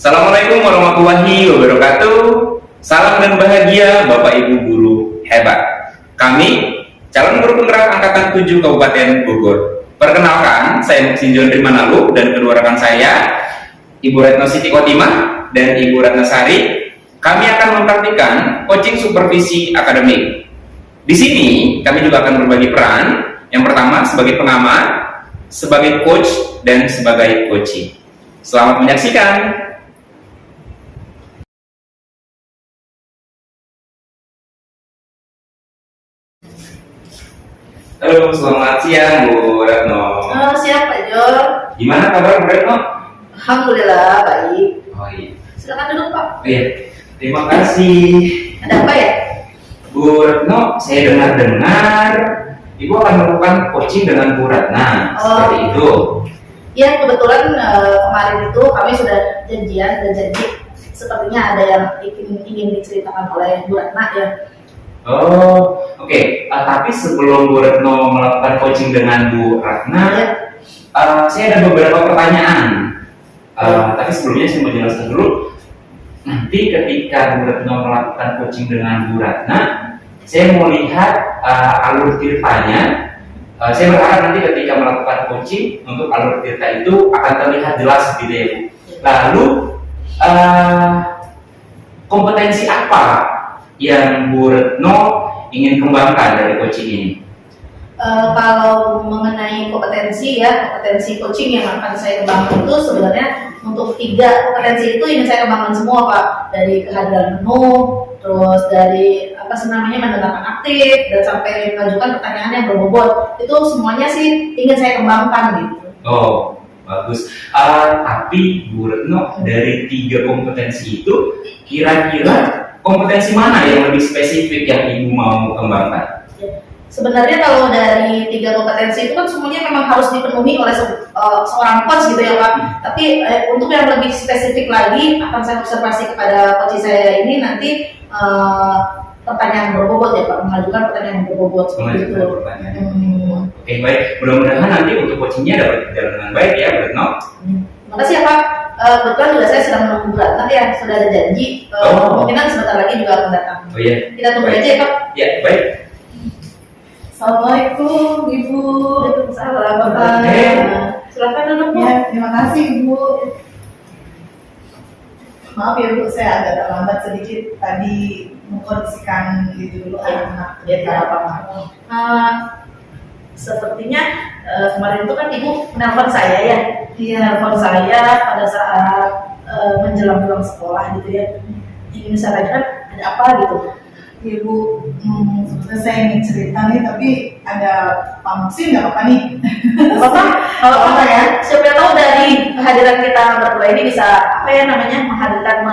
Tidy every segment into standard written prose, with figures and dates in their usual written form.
Assalamualaikum warahmatullahi wabarakatuh. Salam dan bahagia Bapak Ibu guru hebat. Kami calon guru penggerak angkatan 7 Kabupaten Bogor. Perkenalkan, saya Muksin John Rimanalu dan kedua rekan saya, Ibu Retno Siti Khotimah dan Ibu Ratna Sari. Kami akan mempraktikkan coaching supervisi akademik. Di sini kami juga akan berbagi peran. Yang pertama sebagai pengamat, sebagai coach, dan sebagai coaching. Selamat menyaksikan. Halo, selamat siang Bu Retno. Siap Pak Jor. Gimana kabar Bu Retno? Alhamdulillah baik. Oh iya. Silakan duduk Pak. Oh iya. Terima kasih. Ada apa ya? Bu Retno, saya dengar Ibu akan melakukan coaching dengan Bu Ratna. Seperti itu. Ya kebetulan kemarin itu kami sudah janjian dan janji sepertinya ada yang ingin diceritakan oleh Bu Ratna ya. Oh, oke. Tapi sebelum Bu Retno melakukan coaching dengan Bu Ratna, saya ada beberapa pertanyaan. Tapi sebelumnya saya mau jelaskan dulu. Nanti ketika Bu Retno melakukan coaching dengan Bu Ratna, saya mau lihat alur tirtanya. Saya berharap nanti ketika melakukan coaching untuk alur tirta itu akan terlihat jelas gitu ya Bu. Lalu kompetensi apa yang Bu Retno ingin kembangkan dari coaching ini? Kalau mengenai kompetensi coaching yang akan saya kembangkan itu sebenarnya untuk 3 kompetensi itu ingin saya kembangkan semua Pak, dari kehadiran penuh, terus dari mendengarkan aktif dan sampai mengajukan pertanyaan yang berbobot, itu semuanya sih ingin saya kembangkan gitu. Oh, bagus. Tapi Bu Retno, dari 3 kompetensi itu kira-kira kompetensi mana yang lebih spesifik yang Ibu mau kembangkan? Sebenarnya kalau dari 3 kompetensi itu kan semuanya memang harus dipenuhi oleh seorang coach gitu ya Pak. Tapi untuk yang lebih spesifik lagi akan saya observasi kepada coach saya ini nanti pertanyaan berbobot ya Pak, mengajukan pertanyaan berbobot seperti itu. Oke, baik. Mudah-mudahan nanti untuk coachingnya dapat berjalan dengan baik ya Bu Retno. Terima kasih ya Pak. Kebetulan juga saya sedang menunggu Bu Ratna ya, sudah ada janji. Kemungkinan sebentar lagi juga akan datang. Oh iya. Kita tunggu aja ya Pak. Ya, baik. Assalamualaikum Ibu. Waalaikumsalam Bapak. Silakan duduk Bu. Ya, terima kasih Ibu. Maaf ya Bu, saya agak terlambat sedikit tadi mengkondisikan itu dulu anak-anak. Ya tidak apa-apa. Sepertinya kemarin itu kan Ibu menelpon saya ya. Menelpon saya pada saat menjelang pulang sekolah gitu ya. Ingin saya tanyakan ada apa gitu. Ya Bu, sebenarnya saya ingin cerita nih, tapi ada Pak Muksin nggak apa-apa nih? Bapak, kalau apa ya? Siapa tahu dari kehadiran kita berdua ini bisa menghadirkan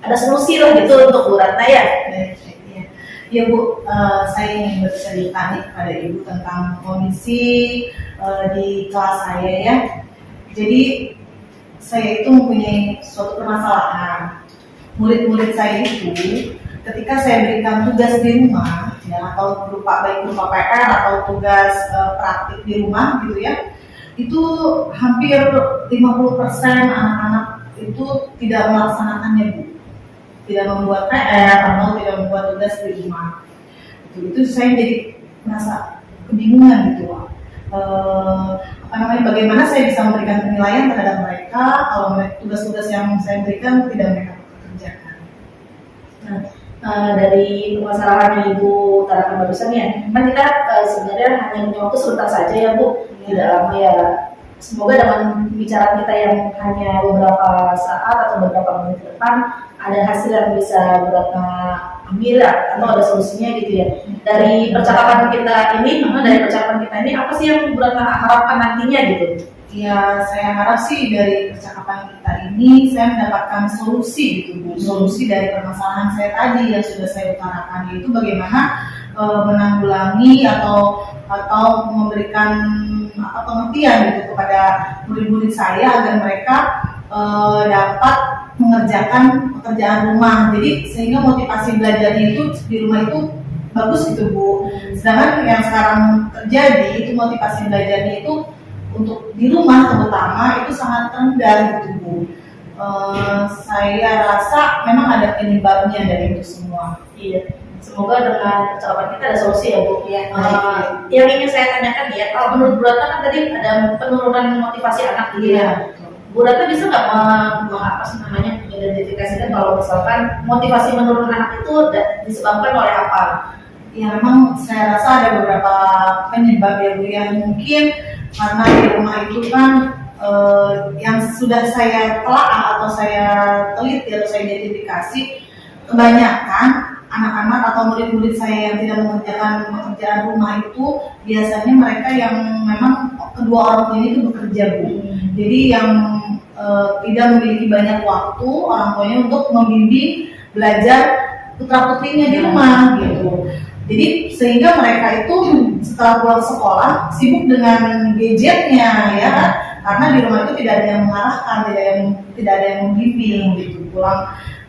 ada solusi lah gitu untuk Bu Ratna ya. Ya Bu, saya ingin bercerita nih kepada Ibu tentang kondisi di kelas saya ya. Jadi saya itu mempunyai suatu permasalahan. Murid-murid saya itu ketika saya berikan tugas di rumah ya, atau baik berupa PR atau tugas praktik di rumah gitu ya, itu hampir 50% anak-anak itu tidak melaksanakannya Bu, tidak membuat PR atau tidak membuat tugas di rumah. Itu saya jadi merasa kebingungan gitu Pak. Bagaimana saya bisa memberikan penilaian terhadap mereka kalau tugas-tugas yang saya berikan tidak mereka kerjakan. Dari permasalahan Ibu utarakan barusan ya, kan kita sebenarnya hanya punya waktu sebentar saja ya Bu, tidak lama ya. Semoga dengan pembicaraan kita yang hanya beberapa saat atau beberapa menit ke depan ada hasil yang bisa Ratna ambil atau ada solusinya gitu ya. Dari percakapan kita ini, apa sih yang Ratna harapkan nantinya gitu? Ya, saya harap sih dari percakapan kita ini saya mendapatkan solusi gitu Bu. Solusi dari permasalahan saya tadi yang sudah saya utarakan, yaitu bagaimana menanggulangi atau memberikan pengertian gitu kepada murid-murid saya agar mereka dapat mengerjakan pekerjaan rumah. Jadi sehingga motivasi belajarnya itu di rumah itu bagus gitu Bu. Sedangkan yang sekarang terjadi itu motivasi belajarnya itu untuk di rumah terutama itu sangat rendah gitu Bu. Saya rasa memang ada penyebabnya dari itu semua. Iya. Semoga dengan percakapan kita ada solusi ya Bu. Iya. Yang ingin saya tanyakan ya, kalau menurut Bu Ratna kan tadi ada penurunan motivasi anak gitu ya. Bu Ratna bisa nggak mengidentifikasikan kalau misalkan motivasi menurun anak itu disebabkan oleh apa? Ya memang saya rasa ada beberapa penyebab ya Bu, yang mungkin karena di rumah itu kan yang sudah saya telah atau saya teliti atau saya identifikasi, kebanyakan anak-anak atau murid-murid saya yang tidak mengerjakan pekerjaan rumah itu biasanya mereka yang memang kedua orang tuanya itu bekerja Bu. Jadi yang tidak memiliki banyak waktu orang tuanya untuk membimbing belajar putra putrinya di rumah gitu. Jadi sehingga mereka itu setelah pulang sekolah sibuk dengan gadgetnya ya, karena di rumah itu tidak ada yang mengarahkan, tidak ada yang membimbing gitu.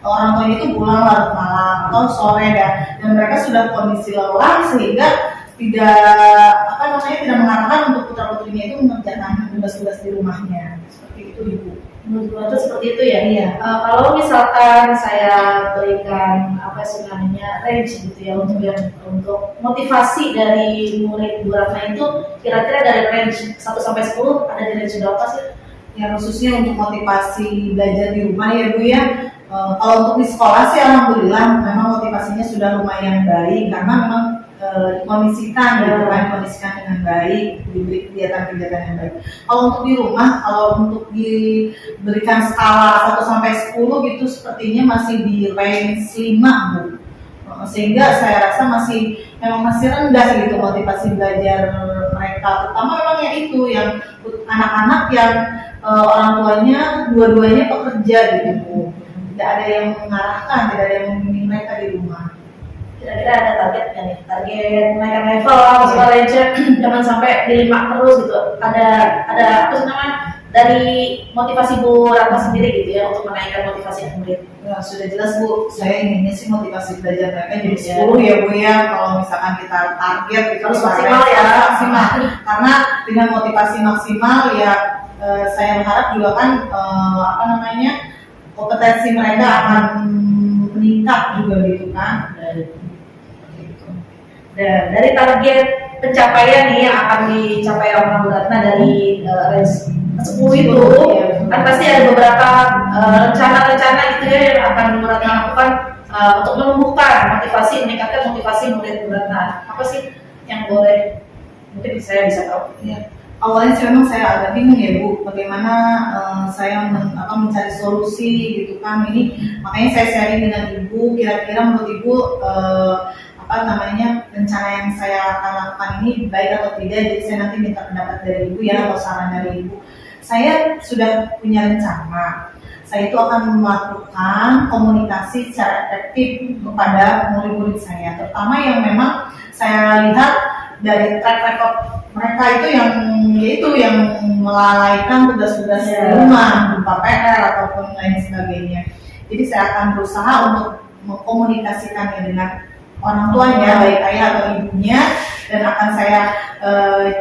Orang tuanya itu pulang larut malam atau sore dan mereka sudah kondisi lelah sehingga tidak mengarahkan untuk putra putrinya itu mengerjakan tugas-tugas di rumahnya. Seperti itu Ibu. Menurut Anda seperti itu ya? Iya. Kalau misalkan saya berikan range gitu ya untuk motivasi dari murid Bu Ratna itu kira-kira dari range 1 sampai 10 ada di range berapa sih? Ya khususnya untuk motivasi belajar di rumah ya Bu ya. Kalau untuk di sekolah sih alhamdulillah memang motivasinya sudah lumayan baik karena memang dikondisikan dengan baik, diberi kegiatan-kegiatan yang baik. Kalau untuk di rumah, kalau untuk diberikan skala 1 sampai 10 gitu sepertinya masih di range 5 Bu. Sehingga saya rasa masih rendah gitu motivasi belajar mereka, terutama memang yang anak-anak yang orang tuanya dua-duanya pekerja gitu Bu. Tidak ada yang mengarahkan, tidak ada yang membimbing mereka di rumah. Kira-kira ada targetnya nih, target naikkan level soal lecture jangan sampai di 5 terus gitu. Ada dari motivasi Bu Ratna sendiri gitu ya untuk menaikkan motivasi murid. Ya, sudah jelas Bu, saya inginnya sih motivasi belajar mereka jadi 10 ya Bu ya. Kalau misalkan kita target itu harus maksimal ya. Maksimal. Karena dengan motivasi maksimal ya saya berharap juga kan kompetensi mereka akan meningkat juga gitu kan. Dan dari target pencapaian nih yang akan dicapai oleh Bu Ratna dari range 10 itu kan pasti ada beberapa rencana-rencana gitu ya yang akan Bu Ratna lakukan untuk meningkatkan motivasi murid Bu Ratna. Apa sih yang boleh mungkin saya bisa tahu? Ya. Awalnya sih memang saya agak bingung ya Bu, bagaimana saya mencari solusi gitu kan. Ini makanya saya sharing dengan Ibu, kira-kira menurut Ibu rencana yang saya akan lakukan ini baik atau tidak. Jadi saya nanti minta pendapat dari Ibu ya, atau saran dari Ibu. Saya sudah punya rencana. Saya itu akan melakukan komunikasi secara efektif kepada murid-murid saya, terutama yang memang saya lihat dari track record mereka itu yang melalaikan tugas-tugas di rumah, berupa PR ataupun lain sebagainya. Jadi saya akan berusaha untuk mengkomunikasikannya dengan orang tuanya, baik ayah atau ibunya, dan akan saya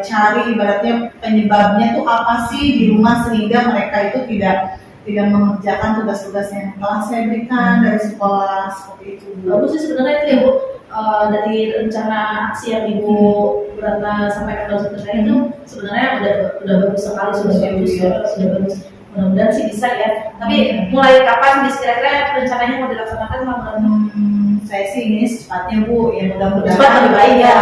cari ibaratnya penyebabnya tuh apa sih di rumah sehingga mereka itu tidak mengerjakan tugas-tugas yang telah saya berikan dari sekolah, seperti itu. Bagus sih sebenarnya itu ya Bu, dari rencana aksi yang Ibu Ratna sampaikan dalam saya itu sebenarnya udah bagus sekali, sudah bagus. Mudah-mudahan sih bisa ya. Tapi mulai kapan kira-kira rencananya mau dilaksanakan sama Bu Ratna? Saya sih ini secepatnya Bu, ya mudah-mudahan cepat lebih baik ya.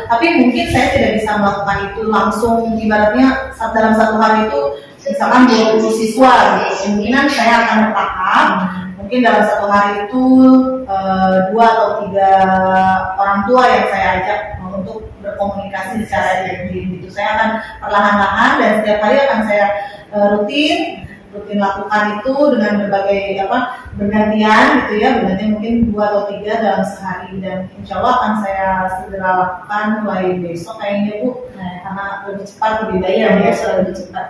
Tapi mungkin saya tidak bisa melakukan itu langsung, ibaratnya dalam 1 hari itu misalkan 20 siswa gitu. Kemungkinan saya akan bertahap, mungkin dalam 1 hari itu 2 atau 3 orang tua yang saya ajak untuk berkomunikasi secara daring gitu. Saya akan perlahan-lahan dan setiap hari akan saya rutin lakukan itu dengan berbagai bergantian gitu ya, bergantian mungkin 2 atau 3 dalam sehari, dan insya Allah akan saya segera lakukan mulai besok kayaknya Bu, karena lebih cepat lebih baik ya, lebih cepat.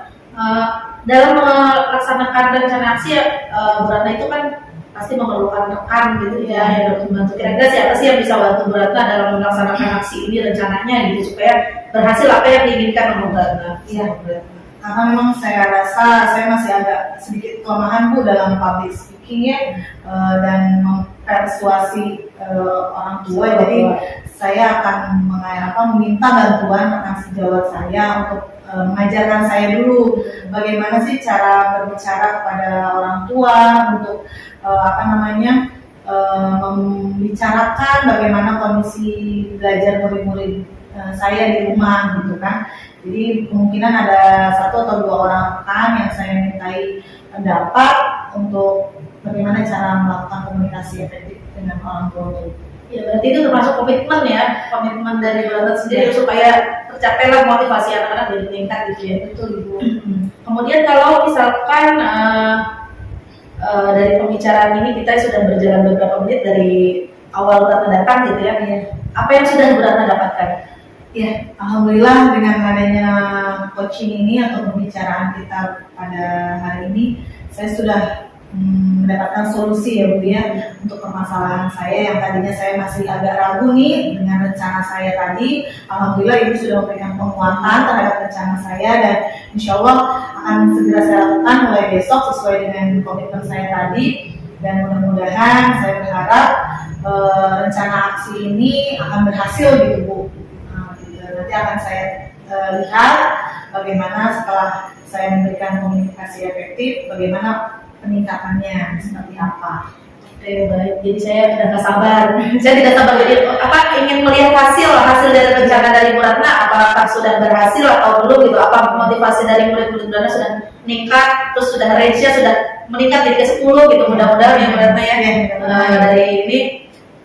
Dalam melaksanakan rencana aksi Bu Ratna itu kan pasti memerlukan rekan gitu ya yang membantu. Kira-kira siapa sih yang bisa bantu Bu Ratna dalam melaksanakan aksi ini rencananya gitu supaya berhasil apa yang diinginkan oleh Bu Ratna? Iya. karena memang saya rasa saya masih agak sedikit kelemahan Bu dalam public speaking ya, dan mempersuasi orang tua. Jadi saya akan meminta bantuan rekan sejawat saya untuk mengajarkan saya dulu bagaimana sih cara berbicara kepada orang tua, untuk membicarakan bagaimana kondisi belajar murid-murid saya di rumah gitu kan. Jadi kemungkinan ada 1 atau 2 orang rekan yang saya mintai pendapat untuk bagaimana cara melakukan komunikasi efektif dengan orang tua. Ya, berarti itu termasuk komitmen ya, komitmen dari Buratna sendiri supaya tercapailah motivasi anak-anak jadi meningkat gitu ya. Betul Ibu. Kemudian kalau misalkan dari pembicaraan ini kita sudah berjalan beberapa menit dari awal Buratna datang gitu ya. Apa yang sudah Buratna dapatkan? Ya, alhamdulillah dengan adanya coaching ini atau pembicaraan kita pada hari ini, saya sudah mendapatkan solusi ya Bu ya untuk permasalahan saya yang tadinya saya masih agak ragu nih dengan rencana saya tadi. Alhamdulillah Ibu sudah memberikan penguatan terhadap rencana saya, dan insya Allah akan segera saya lakukan mulai besok sesuai dengan komitmen saya tadi. Dan mudah-mudahan saya berharap rencana aksi ini akan berhasil gitu Bu. Nanti akan saya lihat bagaimana setelah saya memberikan komunikasi efektif, bagaimana peningkatannya seperti apa. Oke, baik. Jadi saya sudah nggak sabar. Saya tidak sabar. Jadi ingin melihat hasil dari rencana dari Buratna, apakah sudah berhasil atau belum gitu. Apa motivasi dari murid-murid Buratna sudah meningkat, terus sudah range-nya sudah meningkat jadi ke 10 gitu. Mudah-mudahan ya Buratna ya.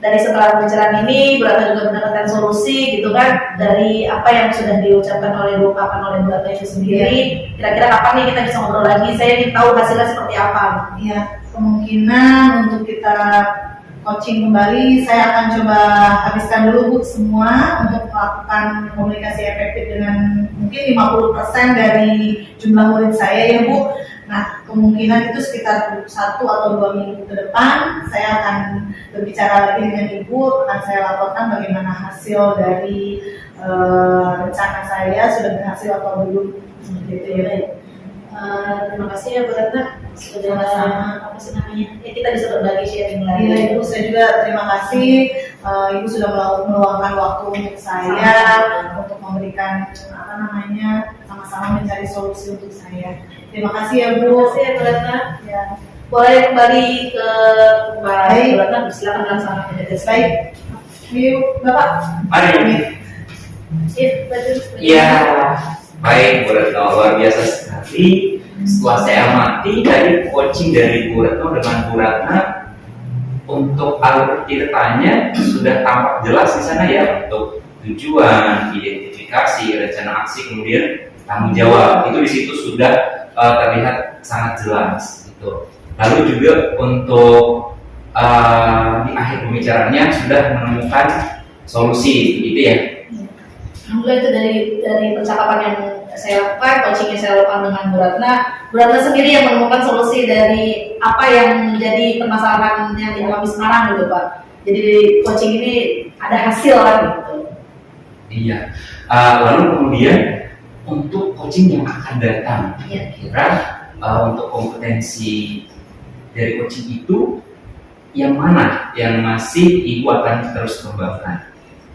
Dari setelah pembicaraan ini Buratna juga mendapatkan solusi gitu kan dari apa yang sudah diucapkan diungkapkan oleh Buratna itu sendiri. Kira-kira kapan nih kita bisa ngobrol lagi? Saya ingin tahu hasilnya seperti apa. Ya, kemungkinan untuk kita coaching kembali, saya akan coba habiskan dulu Bu semua untuk melakukan komunikasi efektif dengan mungkin 50% dari jumlah murid saya ya Bu. Nah, kemungkinan itu sekitar 1 atau 2 minggu ke depan saya akan berbicara lagi dengan Ibu, akan saya laporkan bagaimana hasil dari rencana saya sudah berhasil atau belum. Gitu ya. Terima kasih ya Bu Ratna sudah kita bisa berbagi sharing lagi. Ya, Ibu, saya juga terima kasih Ibu sudah meluangkan waktu untuk saya untuk memberikan sama-sama mencari solusi untuk saya. Terima kasih ya Bu. Terima kasih ya Bu Ratna. Ya. Boleh kembali ke Mbak Bu Ratna, silakan langsung. Baik. Yuk, Bapak. Mari. Ya, baik Bu Retno, luar biasa sekali. Setelah saya amati dari coaching dari Bu Retno dengan Bu Ratna, untuk alur ceritanya sudah tampak jelas di sana ya, untuk tujuan, identifikasi, rencana aksi, kemudian tanggung jawab. Itu di situ sudah terlihat sangat jelas. Gitu. Lalu juga untuk di akhir pembicaraannya sudah menemukan solusi, gitu ya. Alhamdulillah itu dari percakapan yang saya lakukan, coaching yang saya lakukan dengan Bu Ratna. Bu Ratna sendiri yang menemukan solusi dari apa yang menjadi permasalahan yang dialami Semarang gitu Pak. Jadi dari coaching ini ada hasil lah gitu. Iya. Lalu kemudian untuk coaching yang akan datang, kira-kira untuk kompetensi dari coaching itu yang mana yang masih Ibu akan terus kembangkan?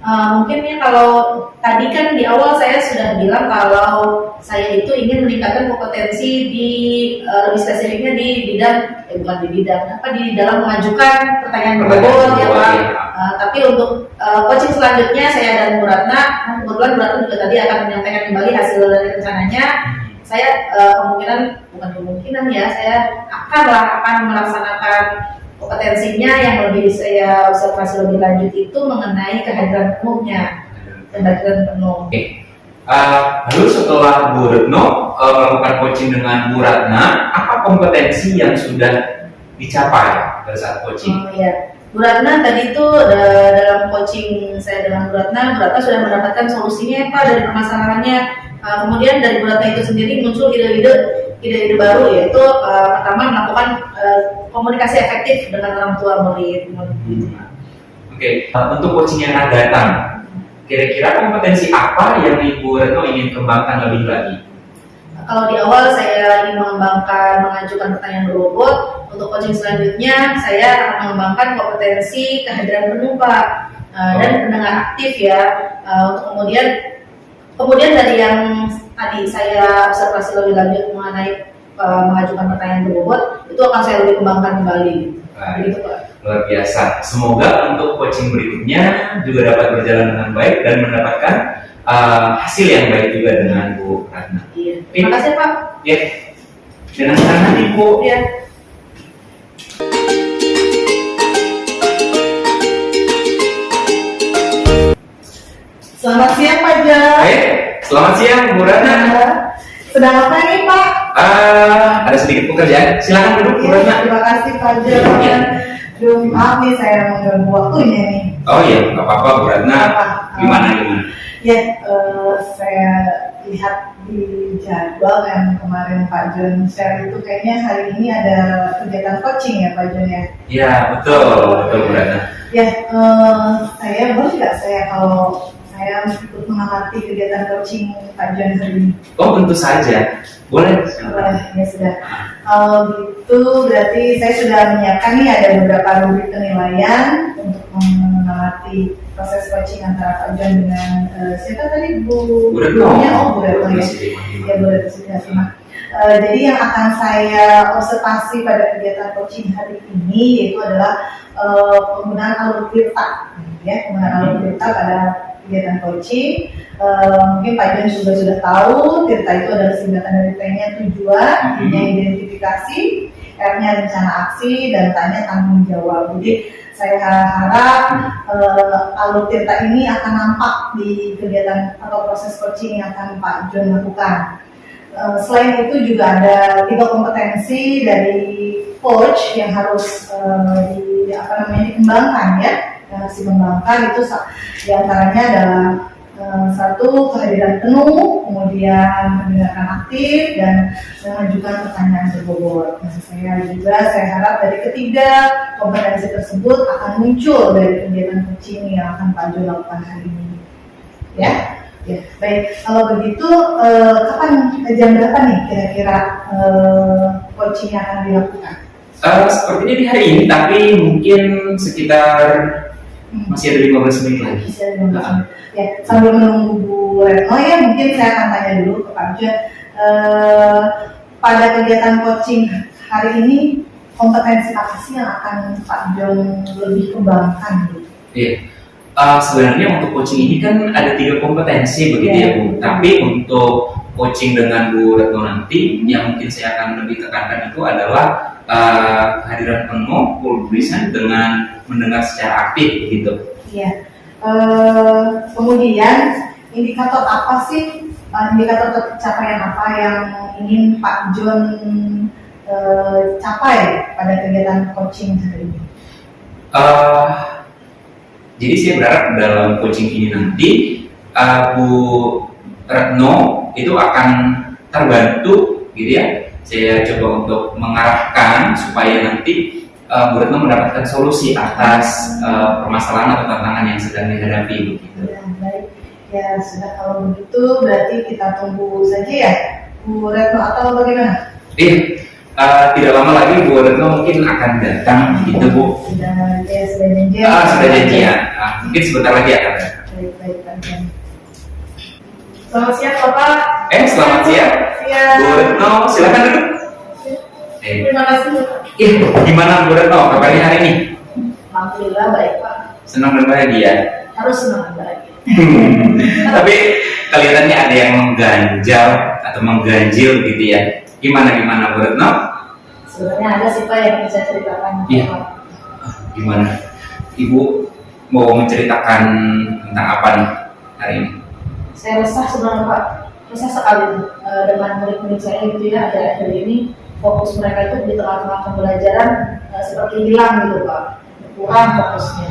Mungkin ya kalau tadi kan di awal saya sudah bilang kalau saya itu ingin meningkatkan kompetensi di lebih spesifiknya di bidang di dalam mengajukan pertanyaan berbobot ya Pak. Tapi untuk coaching selanjutnya saya dan Bu Ratna, kebetulan Bu Ratna juga tadi akan menyampaikan kembali hasil dari rencananya. Saya saya akan melaksanakan kompetensinya yang lebih saya observasi lebih lanjut itu mengenai kehadiran penuhnya, kehadiran penuh. Oke. Lalu setelah Bu Retno melakukan coaching dengan Bu Ratna, apa kompetensi yang sudah dicapai pada saat coaching? Bu Ratna tadi itu dalam coaching saya dengan Bu Ratna sudah mendapatkan solusinya Pak dari permasalahannya. Kemudian dari Bu Ratna itu sendiri muncul ide-ide baru, yaitu pertama melakukan komunikasi efektif dengan orang tua murid. Oke. Untuk coaching yang akan datang, kira-kira kompetensi apa yang Ibu Retno ingin kembangkan lebih lagi? kalau di awal saya ingin mengembangkan mengajukan pertanyaan berbobot, untuk coaching selanjutnya saya akan mengembangkan kompetensi kehadiran penuh Pak, dan pendengar aktif ya. Untuk kemudian dari yang tadi saya observasi lebih lanjut mengenai mengajukan pertanyaan berbobot, itu akan saya lebih kembangkan kembali. Begitu Pak. Luar biasa. Semoga untuk coaching berikutnya juga dapat berjalan dengan baik dan mendapatkan hasil yang baik juga dengan Bu Ratna. Iya. Terima kasih Pak. Ya. Dengan senang hati Bu. Ya. Selamat siang Pak Jan. Selamat siang Bu Ratna. Sedang apa nih Pak? Ada sedikit pekerjaan. Silakan duduk Bu Ratna. Terima kasih Pak Jan. Duh, maaf nih saya mengganggu waktunya nih. Oh iya, nggak apa-apa Bu Ratna. Gimana? Ya, saya lihat di jadwal yang kemarin Pak John share itu kayaknya hari ini ada kegiatan coaching ya Pak John ya? Iya, betul Bu Ratna. Ya, saya boleh nggak saya kalau saya ikut mengamati kegiatan coaching Pak John hari ini? Oh, tentu saja. Boleh. Ya sudah. Kalau gitu berarti saya sudah menyiapkan nih ada beberapa rubrik penilaian untuk mengamati proses coaching antara Pak John dengan siapa tadi Bu Retno. Bu Retno ya. Ya Bu Retno sudah simak. Jadi yang akan saya observasi pada kegiatan coaching hari ini yaitu adalah penggunaan alur tirta, ya penggunaan alur tirta pada kegiatan coaching. Mungkin Pak John juga sudah tahu tirta itu adalah singkatan dari T-nya tujuan, I-nya identifikasi, R-nya rencana aksi, dan T-nya tanggung jawab. Jadi saya harap alur tirta ini akan nampak di kegiatan atau proses coaching yang akan Pak John lakukan. Selain itu juga ada 3 kompetensi dari coach yang harus dikembangkan ya, yang harus dikembangkan itu diantaranya adalah satu kehadiran penuh, kemudian mendengarkan aktif dan mengajukan pertanyaan berbobot. Nah, saya harap dari ketiga kompetensi tersebut akan muncul dari kegiatan coaching yang akan Pak Jo lakukan hari ini. Ya, baik. Kalau begitu, kapan jam berapa nih kira-kira coaching yang akan dilakukan? Sepertinya di hari ini, tapi mungkin sekitar masih ada 15 menit lagi. Masih ada 15 menit. Ya, sambil menunggu Bu Retno ya, mungkin saya akan tanya dulu ke Pak Jo. Pada kegiatan coaching hari ini, kompetensi apa sih yang akan Pak John lebih kembangkan? Iya. Sebenarnya untuk coaching ini kan ada 3 kompetensi begitu ya Bu. Tapi untuk coaching dengan Bu Retno nanti yang mungkin saya akan lebih tekankan itu adalah kehadiran penuh, full present dengan mendengar secara aktif gitu. Iya. Kemudian indikator apa sih, indikator capaian apa yang ingin Pak John capai pada kegiatan coaching hari ini? Jadi saya berharap dalam coaching ini nanti Bu Retno itu akan terbantu gitu ya. Saya coba untuk mengarahkan supaya nanti Bu Retno mendapatkan solusi atas permasalahan atau tantangan yang sedang dihadapi begitu. Ya, baik. Ya sudah, kalau begitu berarti kita tunggu saja ya Bu Retno atau bagaimana? Tidak lama lagi Bu Retno mungkin akan datang gitu Bu. Sudah janjian. Sudah janjian. Mungkin sebentar lagi akan datang. Baik, Pak John. Selamat siang Bapak. Selamat siang. Bu Retno, silakan duduk. Terima kasih Bapak. Gimana Bu Retno kabarnya hari ini? Alhamdulillah baik Pak. Senang dan bahagia. Harus senang dan bahagia. Tapi kelihatannya ada yang mengganjal atau mengganjil gitu ya. Gimana Bu Retno? Sebenarnya ada sih Pak yang ingin saya ceritakan. Iya. Gimana? Ibu mau menceritakan tentang apa nih hari ini? Saya resah sebenarnya Pak. Resah sekali dengan murid-murid saya gitu ya, akhir-akhir ini fokus mereka itu di tengah-tengah pembelajaran seperti hilang gitu Pak. Kurang fokusnya.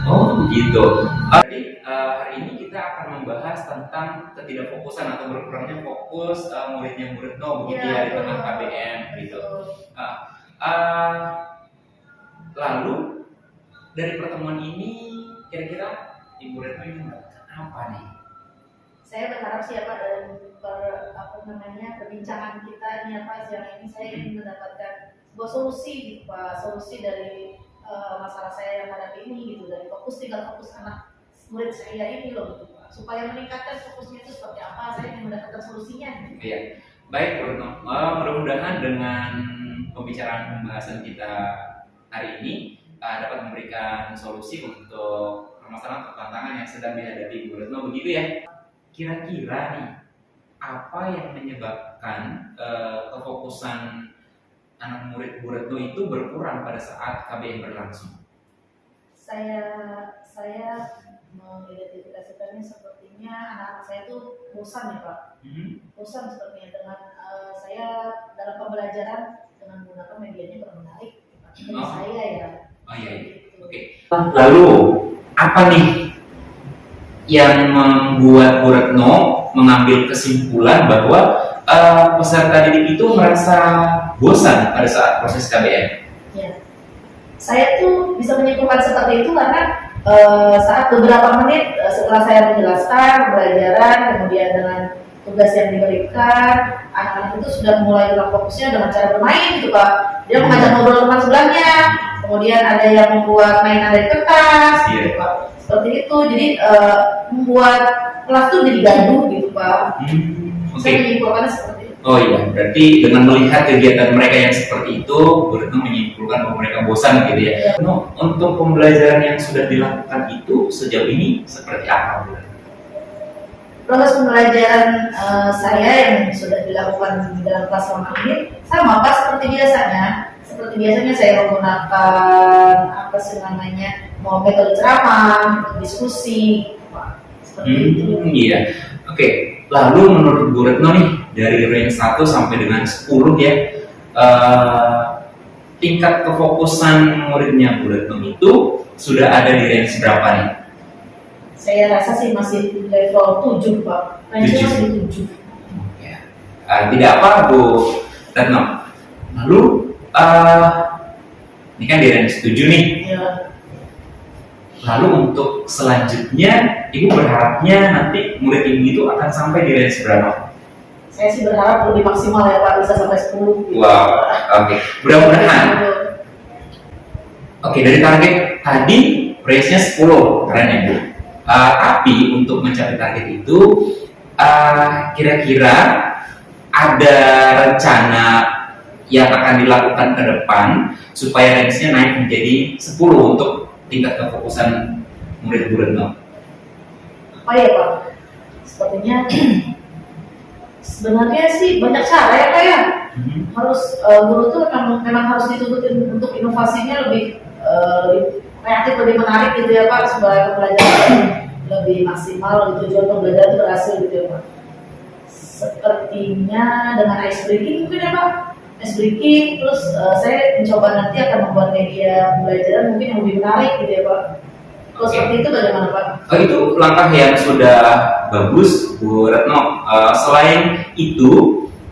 Oh begitu. Jadi hari ini kita akan membahas tentang ketidakfokusan atau berkurangnya fokus muridnya Bu Retno begitu ya di tengah KBM gitu. Lalu dari pertemuan ini kira-kira Ibu Retno ingin mendapatkan apa nih? saya berharap sih Pak perbincangan kita ini siang ini saya ingin mendapatkan sebuah solusi gitu Pak, solusi dari masalah saya yang hadapi ini gitu, dari tinggal fokus anak murid saya ini loh gitu Pak, supaya meningkatkan fokusnya itu seperti apa, saya ingin mendapatkan solusinya gitu. Iya, baik Bu Retno. Mudah-mudahan dengan pembahasan kita hari ini dapat memberikan solusi untuk permasalahan atau tantangan yang sedang dihadapi Bu Retno, begitu ya. Kira-kira nih, apa yang menyebabkan kefokusan anak murid Bu Retno itu berkurang pada saat KBM berlangsung? Saya mengidentifikasikannya sepertinya anak-anak saya itu bosan ya Pak, bosan sepertinya dengan saya dalam pembelajaran dengan menggunakan medianya kurang menarik. Jadi saya ya. Oh iya. Oke. Lalu apa nih yang membuat Bu Retno mengambil kesimpulan bahwa peserta didik itu merasa bosan pada saat proses KBM? Ya, saya tuh bisa menyimpulkan seperti itu karena saat beberapa menit setelah saya menjelaskan pembelajaran, kemudian dengan tugas yang diberikan, anak-anak itu sudah mulai hilang fokusnya dengan cara bermain gitu Pak. Dia mengajak ngobrol teman sebelahnya, kemudian ada yang membuat mainan dari kertas, gitu Pak. Seperti itu, jadi membuat kelas tuh jadi gaduh gitu Pak. Saya menyimpulkannya seperti itu. Oh iya, berarti dengan melihat kegiatan mereka yang seperti itu, Bu Retno menyimpulkan bahwa mereka bosan gitu ya. No, untuk pembelajaran yang sudah dilakukan itu sejauh ini seperti apa Bu Retno? Proses pembelajaran saya yang sudah dilakukan di dalam kelas selama ini sama Pak seperti biasanya. Seperti biasanya saya menggunakan metode ceramah, diskusi, Pak. Seperti itu. Iya. Oke. Lalu menurut Bu Retno nih dari range 1 sampai dengan 10 ya, tingkat kefokusan muridnya Bu Retno itu sudah ada di range berapa nih? Saya rasa sih masih level 7 Pak. Range masih 7. Ya. Tidak apa Bu Retno. Lalu ini kan di range 7 nih. Ya. Lalu untuk selanjutnya, Ibu berharapnya nanti murid Ibu itu akan sampai di range berapa? Saya sih berharap lebih maksimal ya Pak, bisa sampai 10. Wow, oke. Mudah-mudahan. Oke, dari target tadi range-nya 10, keren ya Bu. Tapi untuk mencapai target itu, kira-kira ada rencana yang akan dilakukan ke depan supaya range-nya naik menjadi 10 untuk tingkat kefokusan murid Bu Retno? Apa ya Pak? Sepertinya sebenarnya sih banyak cara ya Pak ya. Harus guru tuh memang harus dituntut untuk inovasinya lebih kreatif, lebih menarik gitu ya Pak, supaya pembelajaran lebih maksimal, tujuan pembelajaran itu berhasil gitu ya Pak. Sepertinya dengan ice breaking mungkin ya Pak. Ice breaking, terus saya mencoba nanti akan membuat media pembelajaran mungkin yang lebih menarik gitu ya Pak. Kalau seperti itu bagaimana Pak? Itu langkah yang sudah bagus Bu Retno. Selain itu,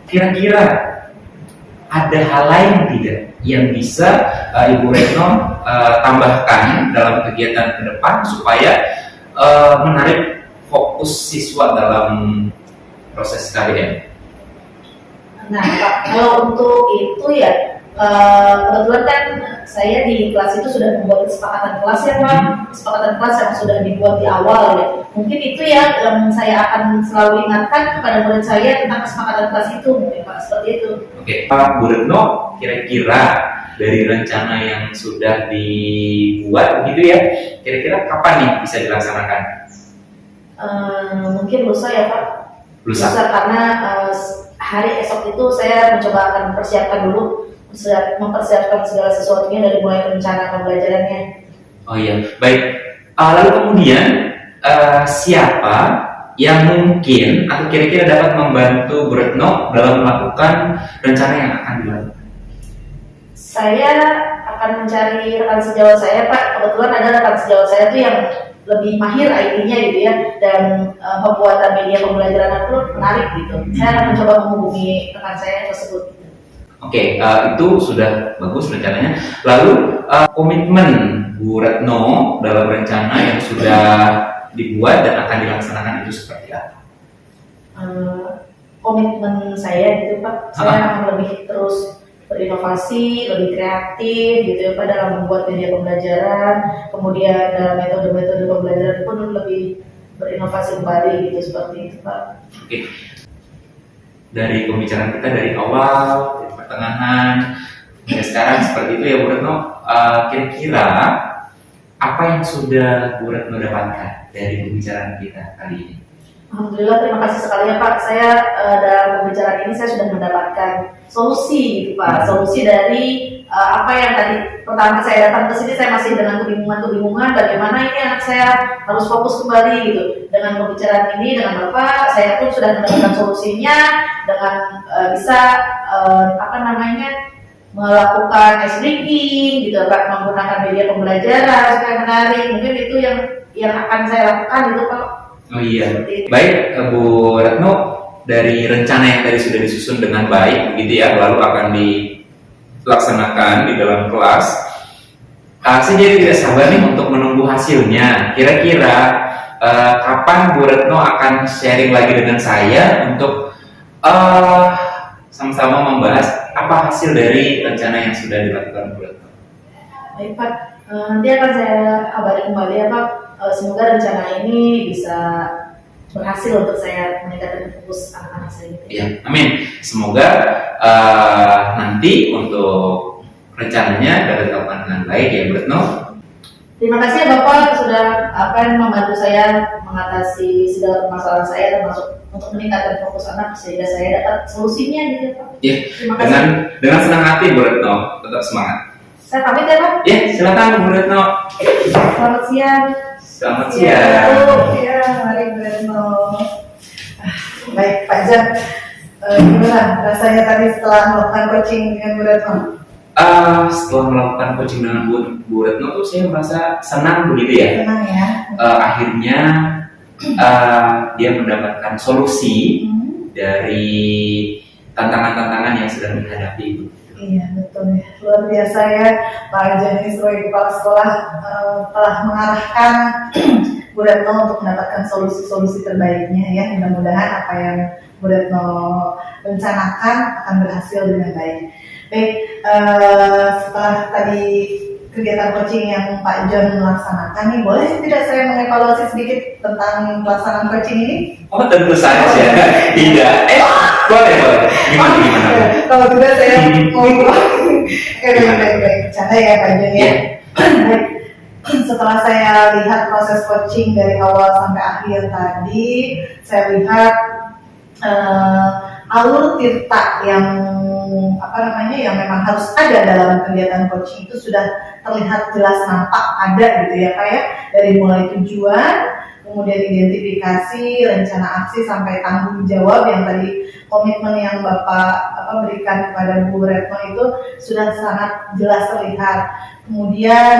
kira-kira ada hal lain tidak yang bisa Ibu Retno tambahkan dalam kegiatan ke depan supaya menarik fokus siswa dalam proses KBM? Nah Pak, kalau untuk itu ya kebetulan kan saya di kelas itu sudah membuat kesepakatan kelas ya Pak, kesepakatan kelas yang sudah dibuat di awal ya. Mungkin itu ya yang saya akan selalu ingatkan kepada murid saya tentang kesepakatan kelas itu mungkin Pak, seperti itu. Oke, Pak Bu Retno, kira-kira dari rencana yang sudah dibuat gitu ya, kira-kira kapan nih bisa dilaksanakan? Mungkin lusa ya Pak. Lusa karena hari esok itu saya mencoba akan mempersiapkan segala sesuatunya dari mulai rencana pembelajarannya. Oh iya, baik. Lalu kemudian siapa yang mungkin atau kira-kira dapat membantu Bu Retno dalam melakukan rencana yang akan dilakukan? Saya akan mencari rekan sejawat saya Pak. Kebetulan ada rekan sejawat saya tuh yang lebih mahir IT-nya gitu ya, dan pembuatan media pembelajaran itu menarik gitu. Saya akan mencoba menghubungi rekan saya tersebut. Oke, itu sudah bagus rencananya. Lalu komitmen Bu Retno dalam rencana yang sudah dibuat dan akan dilaksanakan itu seperti apa? komitmen saya gitu Pak. Saya akan lebih terus berinovasi, lebih kreatif gitu ya Pak dalam membuat media pembelajaran, kemudian dalam metode-metode pembelajaran pun lebih berinovasi kembali gitu seperti itu Pak. Oke. Dari pembicaraan kita dari awal, dari pertengahan, hingga sekarang seperti itu ya Bu Retno. Kira-kira apa yang sudah Bu Retno dapatkan dari pembicaraan kita kali ini? Alhamdulillah, terima kasih sekali ya Pak. Saya dalam pembicaraan ini saya sudah mendapatkan solusi gitu Pak. Solusi dari apa yang tadi pertama saya datang ke sini saya masih dengan kebingungan bagaimana ini anak saya harus fokus kembali gitu. Dengan pembicaraan ini dengan Bapak, saya pun sudah mendapatkan solusinya dengan bisa melakukan ice breaking gitu Pak, menggunakan media pembelajaran supaya menarik. Mungkin itu yang akan saya lakukan gitu Pak. Oh iya, baik Bu Retno, dari rencana yang tadi sudah disusun dengan baik begitu ya, lalu akan dilaksanakan di dalam kelas. Saya jadi tidak sabar nih untuk menunggu hasilnya. Kira-kira kapan Bu Retno akan sharing lagi dengan saya untuk sama-sama membahas apa hasil dari rencana yang sudah dilakukan Bu Retno? Baik Pak, nanti akan saya kabari kembali ya Pak. Semoga rencana ini bisa berhasil untuk saya meningkatkan fokus anak-anak saya. Ya, amin. Semoga nanti untuk rencananya dapat dilakukan dengan baik ya Bu Retno. Terima kasih ya Bapak sudah akan membantu saya mengatasi segala permasalahan saya termasuk untuk meningkatkan fokus anak sehingga saya dapat solusinya gitu ya Pak. Ya, Terima kasih. dengan senang hati Bu Retno, tetap semangat. Saya pamit ya Pak. Ya, silakan Bu Retno. Selamat siang. Selamat Ya, siang. ya, mari Bu Retno. Baik, Pak Jan. Gimana rasanya tadi setelah melakukan coaching dengan Bu Retno? Setelah melakukan coaching dengan Bu Retno tuh saya merasa senang begitu ya. Senang ya? Akhirnya dia mendapatkan solusi dari tantangan-tantangan yang sedang dihadapi itu. Iya, betul ya. Luar biasa ya, Pak Jan ini sebagai kepala sekolah telah mengarahkan Bu Retno untuk mendapatkan solusi-solusi terbaiknya ya. Mudah-mudahan apa yang Bu Retno rencanakan akan berhasil dengan baik. Baik, setelah tadi kegiatan coaching yang Pak John melaksanakan nih, boleh tidak saya mengevaluasi sedikit tentang pelaksanaan coaching ini? Oh, tentu saja. Tidak. Boleh. Gimana? Kalau tidak saya mau baik. Bercanda ya Pak John ya. Baik. Setelah saya lihat proses coaching dari awal sampai akhir tadi, saya lihat alur tirta yang yang memang harus ada dalam kegiatan coaching itu sudah terlihat jelas nampak ada gitu ya Pak ya, dari mulai tujuan, kemudian identifikasi, rencana aksi sampai tanggung jawab yang tadi komitmen yang Bapak berikan kepada Bu Retno itu sudah sangat jelas terlihat. Kemudian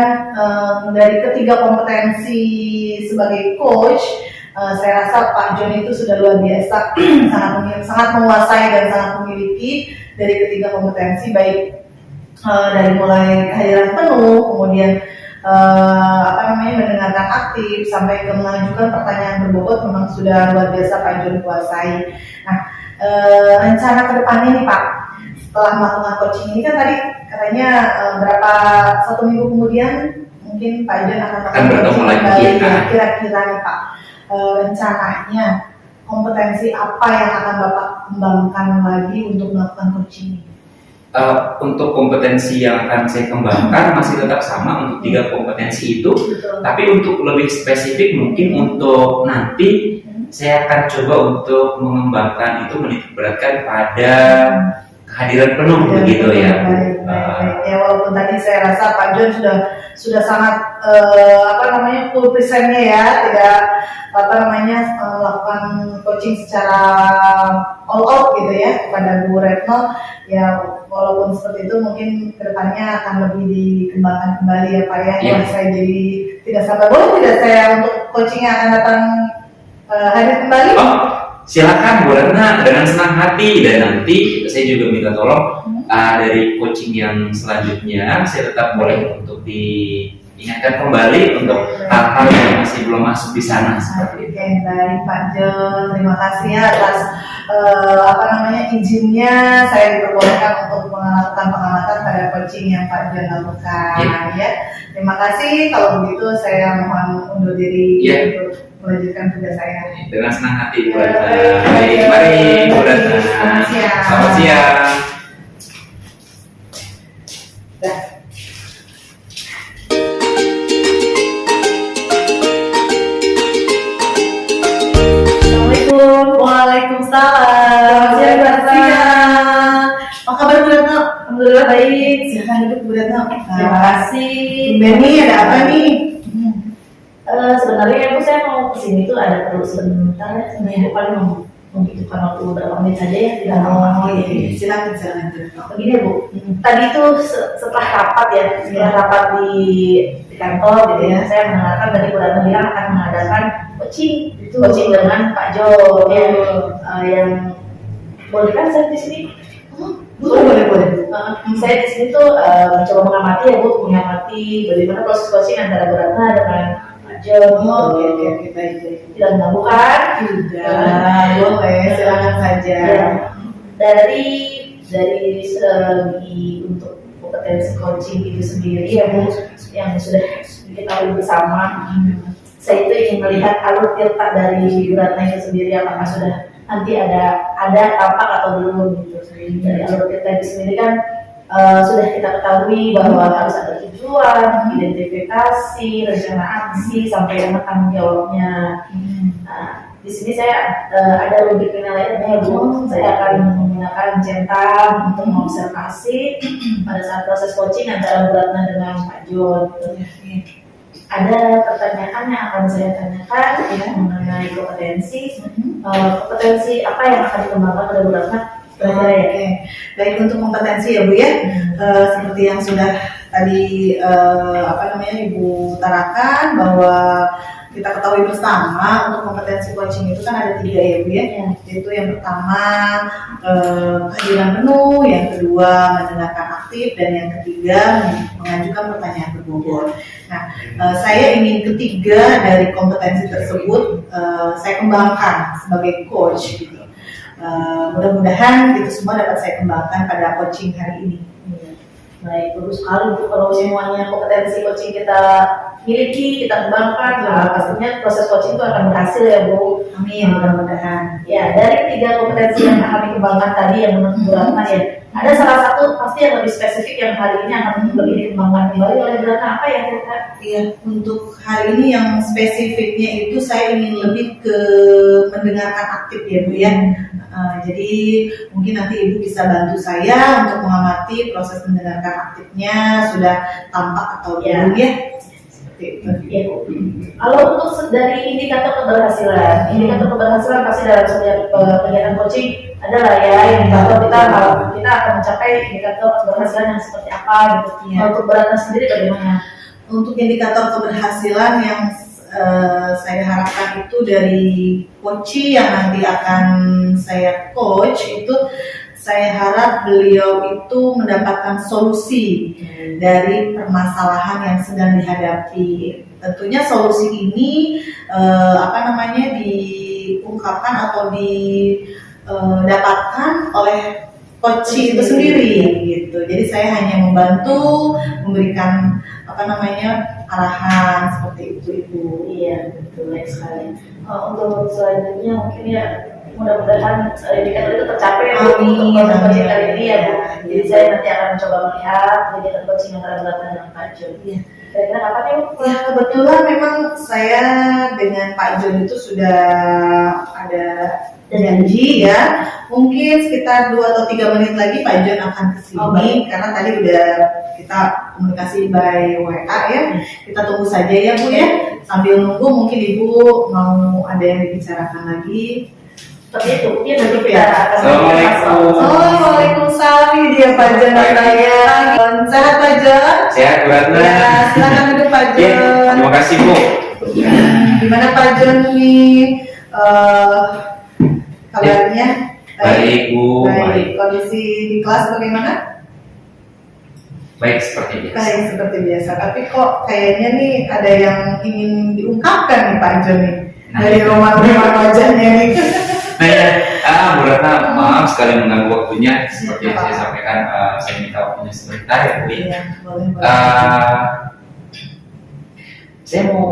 dari ketiga kompetensi sebagai coach, saya rasa Pak John itu sudah luar biasa, sangat menguasai dan sangat memiliki dari ketiga kompetensi, baik dari mulai kehadiran penuh, kemudian mendengarkan aktif sampai ke mengajukan pertanyaan berbobot memang sudah luar biasa Pak John kuasai. Nah, rencana kedepannya nih Pak, setelah melakukan coaching ini kan tadi katanya satu minggu kemudian mungkin Pak John akan bertemu lagi ya, kira-kira nih Pak, rencananya kompetensi apa yang akan Bapak kembangkan lagi untuk melakukan coaching ini? Untuk kompetensi yang akan saya kembangkan masih tetap sama untuk 3 kompetensi itu. Betul. Tapi untuk lebih spesifik mungkin untuk nanti saya akan coba untuk mengembangkan itu menitikberatkan pada kehadiran penuh begitu ya. Baik. Ya walaupun tadi saya rasa Pak John sudah sangat full presentnya ya, tidak melakukan coaching secara all out gitu ya kepada Bu Retno. Ya walaupun seperti itu mungkin kedepannya akan lebih dikembangkan kembali ya Pak ya. Yeah. Saya jadi tidak sabar. Boleh tidak saya untuk coachingnya akan datang hadir kembali? Oh, silakan Bu Retno dengan senang hati, dan nanti saya juga minta tolong dari coaching yang selanjutnya saya tetap boleh untuk ingatkan kembali untuk hal-hal yang masih belum masuk di sana seperti itu. Oke, baik Pak Jon, terima kasih ya atas izinnya saya diperbolehkan untuk melakukan pengamatan pada coaching yang Pak Jon lakukan ya. Terima kasih, kalau begitu saya mohon undur diri untuk melanjutkan tugas saya. Dengan senang hati Bu Ratna. Baik, mari Bu Ratna. Selamat siang. Selamat siang. Assalamualaikum. Waalaikumsalam. Selamat siang. Apa kabar Bu Ratna? Alhamdulillah baik. Silakan duduk Bu Ratna. Terima kasih. Beni, ada apa nih? Sebenarnya Bu, saya mau kesini tuh ada perlu sebentar ya. Sebenarnya paling membutuhkan waktu beberapa menit saja ya. Tidak lama. Iya. Silakan. Begini ya Bu, tadi tuh setelah rapat ya, setelah rapat di kantor gitu ya, saya mendengarkan dari Bu Ratna bilang akan mengadakan coaching dengan Pak Jo ya, yang boleh kan saya di sini? Boleh. Saya di sini tuh mencoba mengamati ya Bu, bagaimana proses coaching antara Bu Ratna dengan Pak Jo. Oke, baik. Tidak mengganggu kan? Boleh, silakan saja. Ya. Dari segi untuk kompetensi coaching itu sendiri ya Bu, yang sudah diketahui bersama, saya itu ingin melihat alur tirta dari Bu Ratna itu sendiri, apakah sudah nanti ada tampak atau belum gitu. Dari alur tirta itu sendiri kan sudah kita ketahui bahwa harus ada tujuan, identifikasi, rencana aksi, sampai dengan tanggung jawabnya. Nah, di sini saya ada rubrik penilaiannya Bu. Saya akan menggunakan centang untuk mengobservasi pada saat proses coaching antara Bu Ratna dengan Pak Jon. Ada pertanyaan yang akan saya tanyakan ya, mengenai kompetensi. Kompetensi apa yang akan dikembangkan pada Bu Ratna? Oke. Baik, untuk kompetensi ya Bu ya. Seperti yang sudah tadi Ibu utarakan, bahwa kita ketahui bersama untuk kompetensi coaching itu kan ada 3 ya Bu ya. Yaitu yang pertama kehadiran penuh, yang kedua mendengarkan aktif, dan yang ketiga mengajukan pertanyaan berbobot. Nah, saya ingin ketiga dari kompetensi tersebut saya kembangkan sebagai coach gitu. Mudah-mudahan itu semua dapat saya kembangkan pada coaching hari ini. Baik, bagus sekali Bu. Kalau semuanya kompetensi coaching kita miliki, kita kembangkan, pastinya proses coaching itu akan berhasil ya Bu. Amin, mudah-mudahan. Ya, dari 3 kompetensi yang akan dikembangkan tadi yang menurut Bu Ratna ya, ada salah satu pasti yang lebih spesifik yang hari ini akan lebih dikembangkan kembali oleh Bu Ratna. Apa ya kira-kira? Iya, untuk hari ini yang spesifiknya itu saya ingin lebih ke mendengarkan aktif ya Bu ya. Jadi mungkin nanti Ibu bisa bantu saya untuk mengamati proses mendengarkan aktifnya sudah tampak atau belum ya. Seperti itu. Ya Bu. Kalau untuk dari indikator keberhasilan pasti dalam setiap kegiatan coaching adalah ya indikator kita akan mencapai indikator keberhasilan yang seperti apa gitu. Ya. Untuk Bu Ratna sendiri bagaimana? Untuk indikator keberhasilan yang saya harapkan itu dari coach yang nanti akan saya coach itu, saya harap beliau itu mendapatkan solusi dari permasalahan yang sedang dihadapi. Tentunya solusi ini diungkapkan atau didapatkan oleh coach itu sendiri gitu. Jadi saya hanya membantu memberikan arahan seperti itu Ibu. Iya, betul, baik sekali. Untuk selanjutnya mungkin ya mudah-mudahan indikator itu tercapai untuk proses coaching kali ini ya Bu. Jadi saya nanti akan mencoba melihat kegiatan coaching antara Bu Ratna dengan Pak Jon. Iya. Kira-kira kapan ya Bu? Ya, kebetulan memang saya dengan Pak Jon itu sudah ada janji ya. Mungkin sekitar 2 atau 3 menit lagi Pak Jon akan kesini, karena tadi udah kita komunikasi by WA ya. Kita tunggu saja ya Bu ya. Sambil nunggu mungkin Ibu mau ada yang dibicarakan lagi. Seperti itu, mungkin nanti kita akan Assalamualaikum. Waalaikumsalam, ini dia Pak Jon saya. Sehat Pak Jon? Sehat Bu Ratna. Ya, silakan duduk Pak Jon. Ya, terima kasih Bu. Gimana Pak Jon nih kabarnya? Baik Bu. Baik. Kondisi di kelas bagaimana? baik seperti biasa. Baik seperti biasa, tapi kok kayaknya nih ada yang ingin diungkapkan nih Pak John nih dari roman-roman wajahnya nih. Nah ya, Bu Ratna, maaf sekali mengganggu waktunya. Seperti yang saya sampaikan, saya minta waktunya sebentar ya Bu. Iya, boleh. Saya mau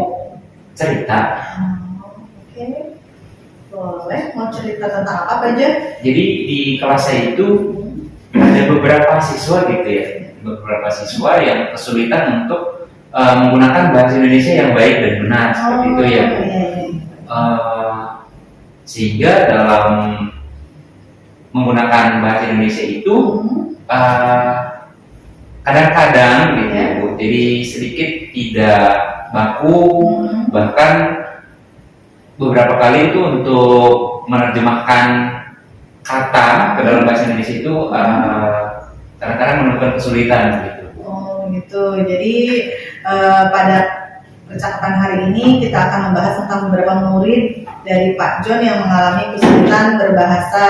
cerita. Oke, boleh. Mau cerita tentang apa aja? Jadi di kelas saya itu ada beberapa siswa gitu ya, beberapa siswa yang kesulitan untuk menggunakan bahasa Indonesia yang baik dan benar seperti itu ya Bu. Iya. Sehingga dalam menggunakan bahasa Indonesia itu kadang-kadang gitu ya Bu, jadi sedikit tidak baku, bahkan beberapa kali itu untuk menerjemahkan kata ke dalam bahasa Indonesia itu kadang-kadang menemukan kesulitan gitu. Oh gitu. Jadi pada percakapan hari ini kita akan membahas tentang beberapa murid dari Pak John yang mengalami kesulitan berbahasa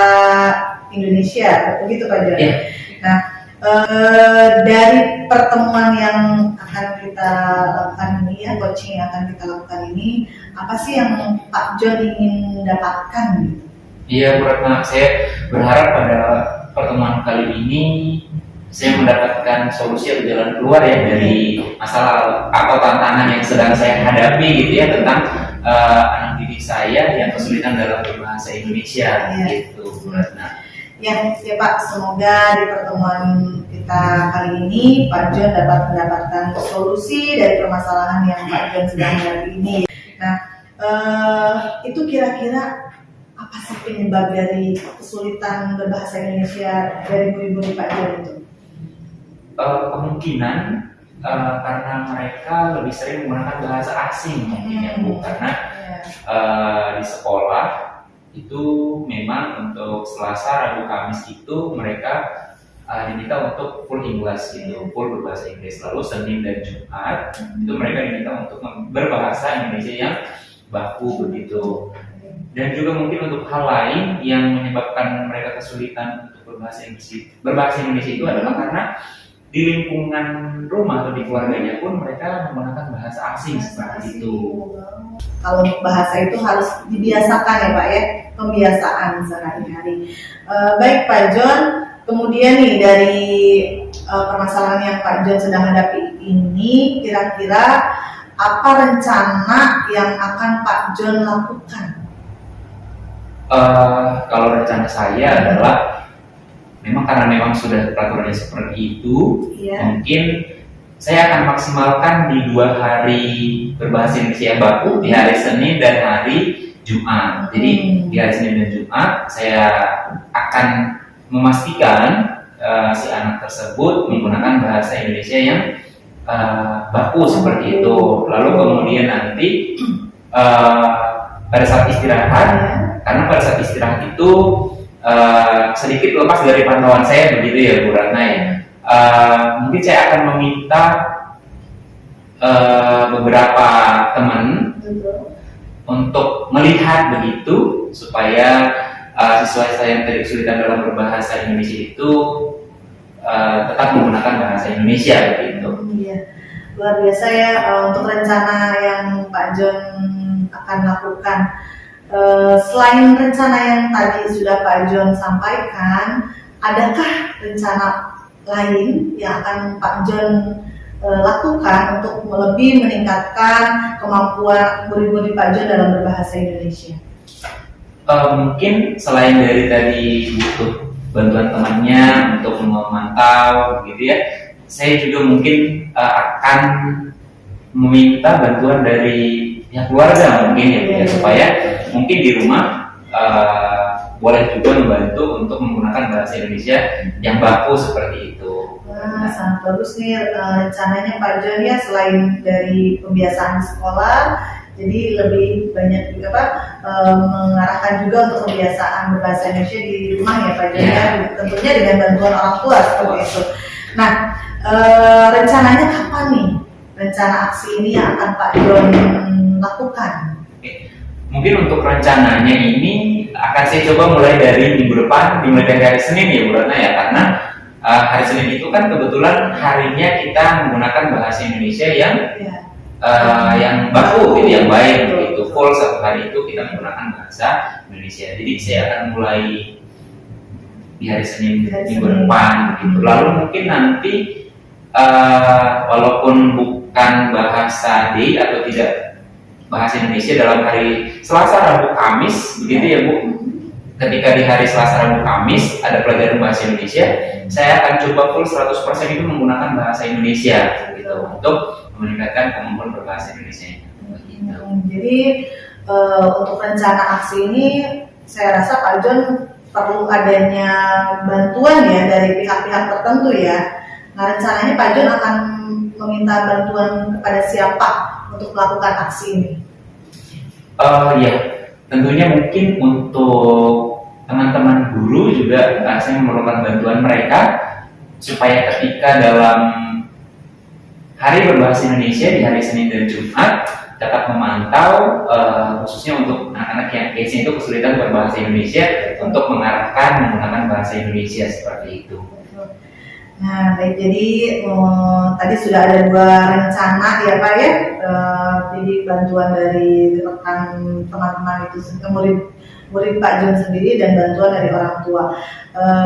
Indonesia. Begitu Pak John? Yeah. Nah, dari pertemuan yang akan kita lakukan ini ya, coaching yang akan kita lakukan ini, apa sih yang Pak John ingin dapatkan gitu? Iya Bu Ratna, saya berharap pada pertemuan kali ini saya mendapatkan solusi atau jalan keluar ya dari masalah atau tantangan yang sedang saya hadapi gitu ya, tentang anak didik saya yang kesulitan dalam berbahasa Indonesia gitu Bu Ratna. Ya Pak, semoga di pertemuan kita kali ini Pak John dapat mendapatkan solusi dari permasalahan yang Pak John sedang hadapi ini. Nah, itu kira-kira apa sih penyebab dari kesulitan berbahasa Indonesia dari murid-murid Pak John itu? Kemungkinan karena mereka lebih sering menggunakan bahasa asing mungkin ya Bu, karena di sekolah itu memang untuk Selasa, Rabu, Kamis itu mereka diminta untuk full English gitu, full berbahasa Inggris. Lalu Senin dan Jumat itu mereka diminta untuk berbahasa Indonesia yang baku begitu. Dan juga mungkin untuk hal lain yang menyebabkan mereka kesulitan untuk berbahasa Indonesia itu adalah karena di lingkungan rumah atau di keluarganya pun mereka menggunakan bahasa asing seperti itu. Kalau untuk bahasa itu harus dibiasakan ya Pak ya, pembiasaan sehari-hari. Baik Pak John, kemudian nih dari permasalahan yang Pak John sedang hadapi ini, kira-kira apa rencana yang akan Pak John lakukan? Kalau rencana saya adalah memang sudah peraturannya seperti itu, mungkin saya akan maksimalkan di 2 hari berbahasa Indonesia yang baku, di hari Senin dan hari Jumat. Jadi di hari Senin dan Jumat saya akan memastikan si anak tersebut menggunakan bahasa Indonesia yang baku seperti itu. Lalu kemudian nanti pada saat istirahat, karena pada saat istirahat itu sedikit lepas dari pantauan saya begitu ya Bu Ratna ya. Mungkin saya akan meminta beberapa teman untuk melihat begitu supaya siswa saya yang tadi kesulitan dalam berbahasa Indonesia itu tetap menggunakan bahasa Indonesia begitu. Iya, luar biasa ya untuk rencana yang Pak John akan lakukan. Selain rencana yang tadi sudah Pak John sampaikan, adakah rencana lain yang akan Pak John lakukan untuk lebih meningkatkan kemampuan murid-murid Pak John dalam berbahasa Indonesia? Mungkin selain dari tadi butuh bantuan temannya untuk memantau gitu ya, saya juga mungkin akan meminta bantuan dari pihak keluarga mungkin ya, supaya mungkin di rumah boleh juga membantu untuk menggunakan bahasa Indonesia yang baku seperti itu. Wah, sangat bagus nih rencananya Pak John ya, selain dari pembiasaan sekolah, jadi lebih banyak juga Pak mengarahkan juga untuk kebiasaan berbahasa Indonesia di rumah ya Pak John ya, tentunya dengan bantuan orang tua seperti itu. Nah, rencananya kapan nih rencana aksi ini yang akan Pak John lakukan? Mungkin untuk rencananya ini akan saya coba mulai dari minggu depan, dimulai dari hari Senin ya Bu Ratna ya, karena hari Senin itu kan kebetulan harinya kita menggunakan bahasa Indonesia yang Ya. yang baku gitu, yang baik gitu. Full satu hari itu kita menggunakan bahasa Indonesia. Jadi saya akan mulai di hari Senin minggu depan gitu. Lalu mungkin nanti walaupun bukan bahasa D atau tidak bahasa Indonesia dalam hari Selasa, Rabu, Kamis begitu ya Bu. Ketika di hari Selasa, Rabu, Kamis ada pelajaran bahasa Indonesia, saya akan coba full 100% itu menggunakan bahasa Indonesia gitu untuk meningkatkan kemampuan berbahasa Indonesia. Jadi untuk rencana aksi ini saya rasa Pak John perlu adanya bantuan ya dari pihak-pihak tertentu ya. Nah rencananya Pak John akan meminta bantuan kepada siapa untuk melakukan aksi ini? Ya, tentunya mungkin untuk teman-teman guru juga saya memerlukan bantuan mereka supaya ketika dalam hari berbahasa Indonesia di hari Senin dan Jumat dapat memantau khususnya untuk anak-anak yang case itu kesulitan berbahasa Indonesia untuk mengarahkan menggunakan bahasa Indonesia seperti itu. Nah baik, jadi tadi sudah ada 2 rencana ya Pak ya, jadi bantuan dari rekan teman-teman itu murid Pak John sendiri dan bantuan dari orang tua.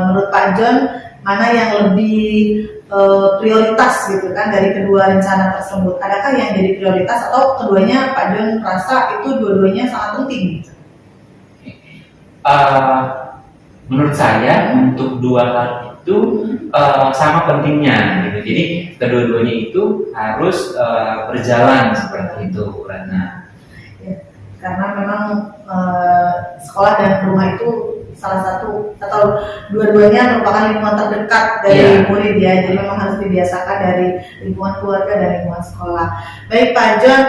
Menurut Pak John mana yang lebih prioritas gitu kan dari kedua rencana tersebut? Adakah yang jadi prioritas atau keduanya Pak John merasa itu dua-duanya sangat penting? Menurut saya untuk 2 hal itu sama pentingnya gitu. Jadi kedua-duanya itu harus berjalan seperti itu, Ratna. Ya, karena memang sekolah dan rumah itu salah satu atau dua-duanya merupakan lingkungan terdekat dari murid ya, jadi memang harus dibiasakan dari lingkungan keluarga dan lingkungan sekolah. Baik Pak John,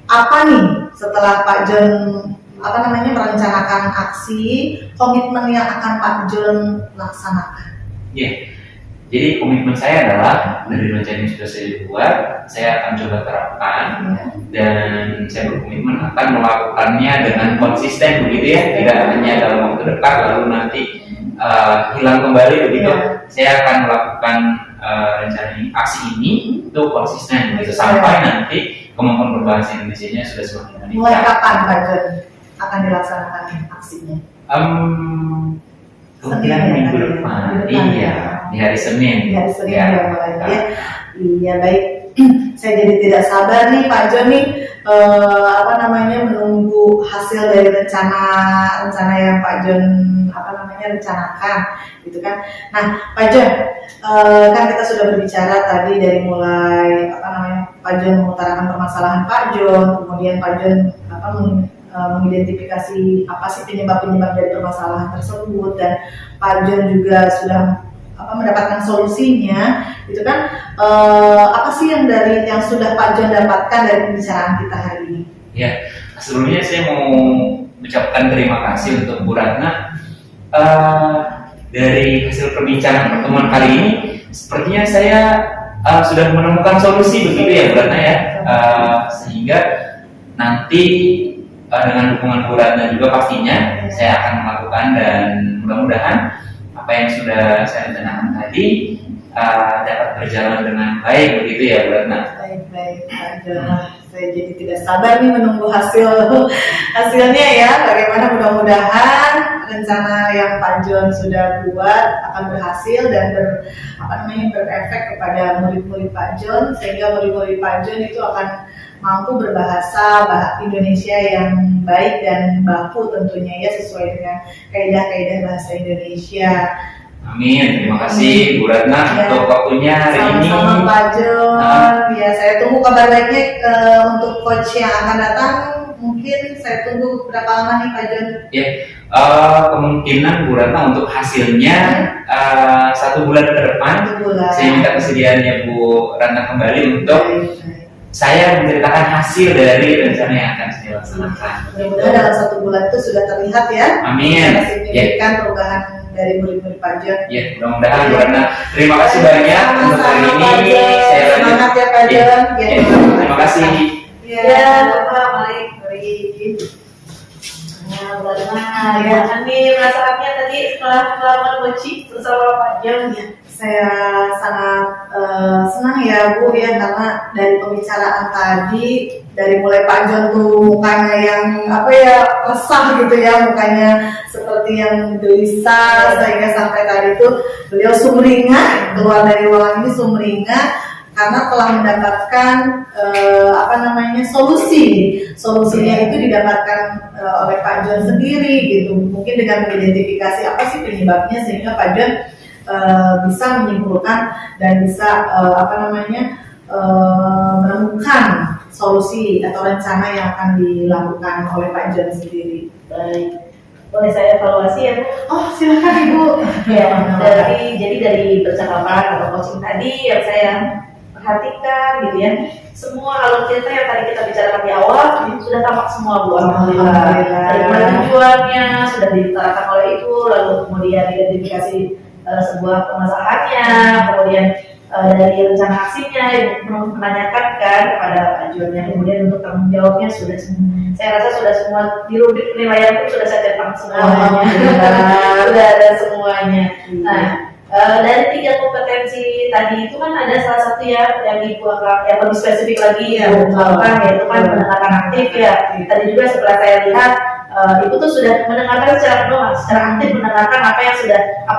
apa nih setelah Pak John merencanakan aksi, komitmen yang akan Pak John laksanakan? Ya, jadi komitmen saya adalah dari rencana yang sudah saya buat, saya akan coba terapkan dan saya berkomitmen akan melakukannya dengan konsisten begitu ya, tidak hanya dalam waktu dekat lalu nanti hilang kembali begitu. Saya akan melakukan rencana ini, aksi ini itu konsisten begitu sampai nanti kemampuan berbahasa Indonesianya sudah semakin meningkat. Mulai kapan Pak John akan dilaksanakan aksinya? Kemungkinan minggu depan, iya, di hari Senin. Di hari Senin ya. Ya mulai ya. Iya baik. Saya jadi tidak sabar nih Pak John nih menunggu hasil dari rencana yang Pak John rencanakan gitu kan. Nah Pak John, kan kita sudah berbicara tadi dari mulai Pak John mengutarakan permasalahan Pak John, kemudian Pak John mengidentifikasi apa sih penyebab dari permasalahan tersebut, dan Pak John juga sudah mendapatkan solusinya gitu kan. Apa sih yang sudah Pak John dapatkan dari pembicaraan kita hari ini? Ya, sebelumnya saya mau ucapkan terima kasih untuk Bu Ratna. Dari hasil perbincangan pertemuan kali ini sepertinya saya sudah menemukan solusi begitu ya Bu Ratna ya, sehingga nanti dengan dukungan Bu Ratna juga pastinya saya akan melakukan, dan mudah-mudahan apa yang sudah saya rencanakan tadi dapat berjalan dengan baik begitu ya Bu Ratna. Baik Pak John, saya jadi tidak sabar nih menunggu hasilnya ya. Bagaimana mudah-mudahan rencana yang Pak John sudah buat akan berhasil dan berefek kepada murid-murid Pak John, sehingga murid-murid Pak John itu akan mampu berbahasa Indonesia yang baik dan baku tentunya ya, sesuai dengan kaidah-kaidah bahasa Indonesia. Amin. Terima kasih Bu Ratna untuk waktunya hari ini. Sama-sama Pak John. Ya, saya tunggu kabar baiknya untuk coach yang akan datang. Mungkin saya tunggu berapa lama nih Pak John? Ya, kemungkinan Bu Ratna untuk hasilnya 1 bulan ke depan. 1 bulan. Saya minta kesediaannya Bu Ratna kembali untuk saya menceritakan hasil dari rencana yang akan saya laksanakan. Mudah-mudahan dalam 1 bulan itu sudah terlihat ya. Amin. Signifikan perubahan dari murid-murid Pak John. Ya, mudah-mudahan Bu Ratna. Terima kasih banyak untuk hari ini. Saya semangat ya Pak John. Ya, terima kasih. Ya, baik. Nah, ya, kami masyarakat tadi setelah melamar coaching bersama Pak Jam ya? Saya sangat senang ya Bu ya, karena dari pembicaraan tadi, dari mulai Pak John tuh mukanya yang apa ya, resah gitu ya, mukanya seperti yang gelisah, sehingga sampai tadi tuh beliau sumringah, keluar dari ruangan ini sumringah karena telah mendapatkan solusinya itu didapatkan oleh Pak John sendiri gitu, mungkin dengan mengidentifikasi apa sih penyebabnya, sehingga Pak John bisa menyimpulkan dan bisa menemukan solusi atau rencana yang akan dilakukan oleh Pak John sendiri. Baik, boleh saya evaluasi ya Bu? Oh silakan Ibu. Ya, jadi dari percakapan atau coaching tadi yang saya perhatikan gitu ya, semua alur cerita yang tadi kita bicarakan di awal sudah tampak semua Bu, alhamdulillah. Dari mulai tujuannya sudah diutarakan oleh Ibu, lalu kemudian identifikasi sebuah permasalahannya, kemudian dari rencana aksinya, Ibu menanyakan kan kepada Pak John, kemudian untuk tanggung jawabnya sudah semua. Saya rasa sudah semua di rubrik penilaian itu sudah saya cetak semuanya, sudah ada semuanya. Nah, dari 3 kompetensi tadi itu kan ada salah satu ya yang Ibu anggap yang lebih spesifik lagi ya, yaitu kan pendengaran aktif ya. Tadi juga setelah saya lihat Ibu tuh sudah mendengarkan secara penuh, secara aktif mendengarkan apa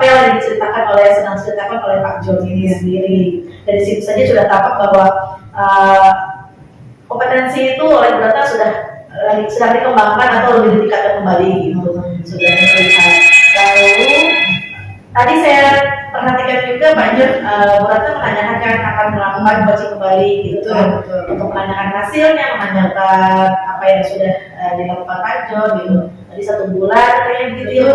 yang lagi diceritakan sedang diceritakan oleh Pak John ini sendiri. Dari situ saja sudah tampak bahwa kompetensi itu oleh Bu Ratna sedang dikembangkan atau lebih ditingkatkan kembali gitu, sudah terlihat. Lalu tadi saya perhatikan juga Pak John, Bu Ratna menanyakan kan akan melakukan coaching kembali gitu, untuk menanyakan hasilnya, menanyakan apa yang sudah dilakukan Pak John gitu. Tadi 1 bulan kayak gitu.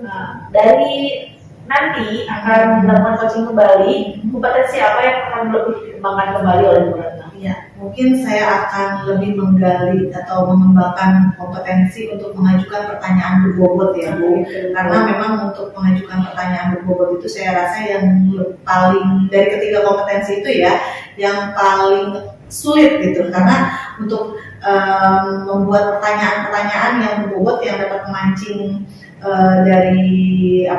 Nah, dari nanti akan dilakukan coaching kembali, kompetensi apa yang akan lebih dikembangkan kembali oleh Bu Ratna? Ya, mungkin saya akan lebih menggali atau mengembangkan kompetensi untuk mengajukan pertanyaan berbobot ya Bu. Karena memang untuk mengajukan pertanyaan berbobot itu saya rasa yang paling dari ketiga kompetensi itu ya, yang paling sulit gitu. Karena untuk membuat pertanyaan-pertanyaan yang berbobot yang dapat memancing dari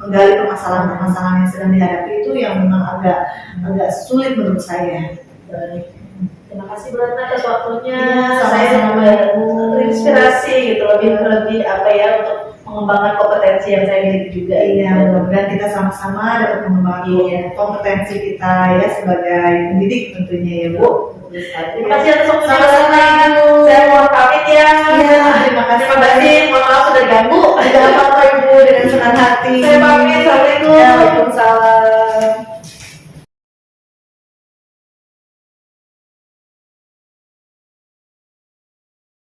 menggali permasalahan-permasalahan yang sedang dihadapi itu yang memang agak sulit menurut saya. Baik. Terima kasih Bu Ratna atas waktunya. Saya Saya terinspirasi gitu, lebih apa ya, untuk mengembangkan kompetensi yang saya miliki juga. Iya, mudah-mudahan kita sama-sama dapat mengembangkan kompetensi kita ya sebagai pendidik tentunya ya Bu. Terima kasih atas waktunya. Sama-sama, Ibu. Saya mohon pamit ya. Iya,